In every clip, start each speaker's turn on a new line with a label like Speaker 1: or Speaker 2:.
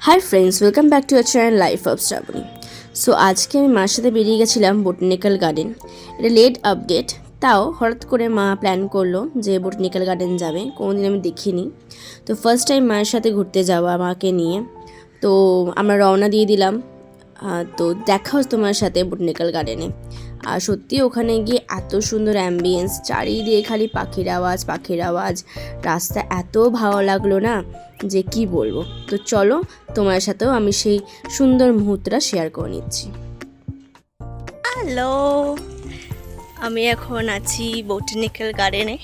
Speaker 1: High friends, welcome back to our channel life of Shrabani. So আজকে আমি মার সাথে বেরিয়ে গেছিলাম বোটানিক্যাল গার্ডেন। এটা লেট আপডেট, তাও হঠাৎ করে মা প্ল্যান করলো যে বোটানিক্যাল গার্ডেন যাবে, কোনোদিন আমি দেখিনি। তো ফার্স্ট টাইম মায়ের সাথে ঘুরতে যাওয়া মাকে নিয়ে। তো আমরা রওনা দিয়ে দিলাম। তো দেখা হচ্ছে তোমার সাথে বোটানিক্যাল গার্ডেনে। আর সত্যি ওখানে গিয়ে এত সুন্দর অ্যাম্বিয়েন্স, চারিদিকে খালি পাখির আওয়াজ, রাস্তা এত ভালো লাগলো না যে কি বলবো। তো চলো তোমার সাথেও আমি সেই সুন্দর মুহূর্তটা শেয়ার করে নিচ্ছি। হ্যালো, আমি এখন আছি বোটানিক্যাল গার্ডেনে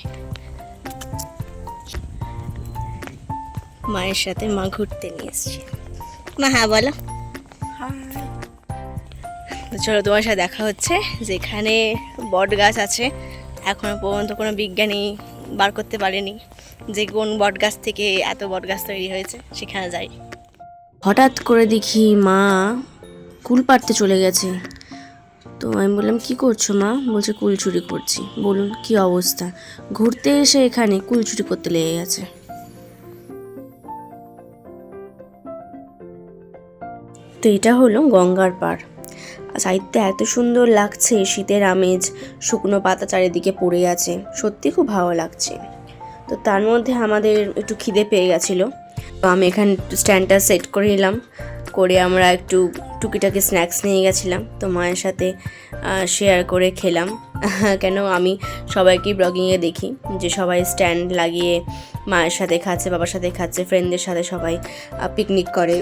Speaker 1: মায়ের সাথে। মা ঘুরতে নিয়ে এসছি। মা হ্যাঁ বলো। তো চলো তোমার সাথে দেখা হচ্ছে। যেখানে বট গাছ আছে, এখনো পর্যন্ত কোনো বিজ্ঞানী বার করতে পারেনি যে কোন বট গাছ থেকে এত বট গাছ তৈরি হয়েছে, সেখানে যাই। হঠাৎ করে দেখি মা কুল পাড়তে চলে গেছে। তো আমি বললাম কি করছো মা? বলছে কুল চুরি করছি। বলুন কি অবস্থা, ঘুরতে এসে এখানে কুল চুরি করতে লেগে গেছে। তো এটা হলো গঙ্গার পাড়। সাইডটা এত সুন্দর লাগছে, শীতের আমেজ, শুকনো পাতা চারিদিকে পড়ে আছে, সত্যি খুব ভালো লাগছে। তো তার মধ্যে আমাদের একটু খিদে পেয়ে গেছিলো। তো আমি এখানে স্ট্যান্ডটা সেট করে নিলাম, করে আমরা একটু টুকিটাকি স্ন্যাক্স নিয়ে গেছিলাম। তো মায়ের সাথে শেয়ার করে খেলাম। কেন আমি সবাইকেই ব্লগিংয়ে দেখি যে সবাই স্ট্যান্ড লাগিয়ে মায়ের সাথে খাচ্ছে, বাবার সাথে খাচ্ছে, ফ্রেন্ডদের সাথে সবাই পিকনিক করে।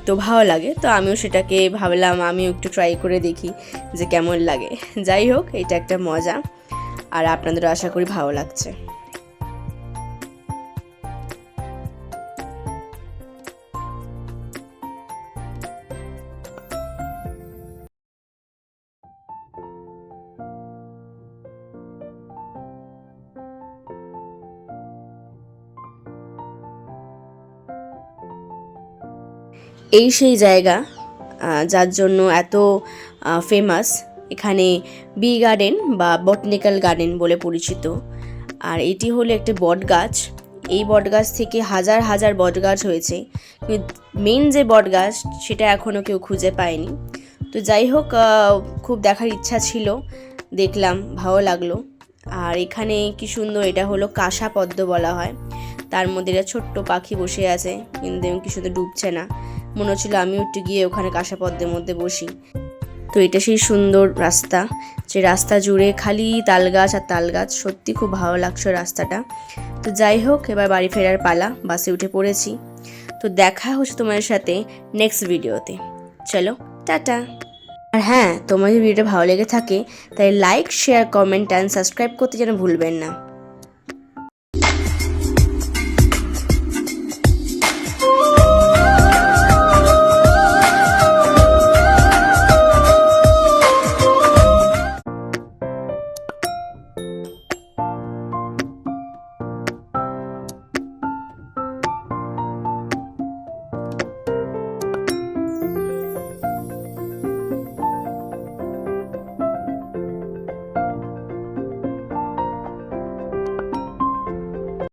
Speaker 1: তো ভালো লাগে। তো আমিও সেটাকে ভাবলাম আমিও একটু ট্রাই করে দেখি যে কেমন লাগে। যাই হোক, এটা একটা মজা, আর আপনাদেরও আশা করি ভালো লাগছে। এই সেই জায়গা যার জন্য এত ফেমাস। এখানে বি গার্ডেন বা বটানিক্যাল গার্ডেন বলে পরিচিত। আর এটি হলো একটি বট গাছ। এই বট গাছ থেকে হাজার হাজার বট গাছ হয়েছে, কিন্তু মেন যে বট গাছ সেটা এখনও কেউ খুঁজে পায়নি। তো যাই হোক, খুব দেখার ইচ্ছা ছিল, দেখলাম, ভালো লাগলো। আর এখানে কি সুন্দর, এটা হলো কাঁসা পদ্ম বলা হয়। তার মধ্যে একটা ছোট্ট পাখি বসে আছে, কিন্তু কি সুন্দর ডুবছে না। মনে হচ্ছিলো আমিও একটু গিয়ে ওখানে কাঁসা পদ্মের মধ্যে বসি। তো এটা সেই সুন্দর রাস্তা, যে রাস্তা জুড়ে খালি তাল গাছ আর তাল গাছ, সত্যি খুব ভালো লাগছে রাস্তাটা। তো যাই হোক, এবার বাড়ি ফেরার পালা, বাসে উঠে পড়েছি। তো দেখা হচ্ছে তোমার সাথে নেক্সট ভিডিওতে। চলো টাটা। আর হ্যাঁ, তোমার যদি ভিডিওটা ভালো লেগে থাকে তাই like, share, comment and subscribe করতে যেন ভুলবেন না।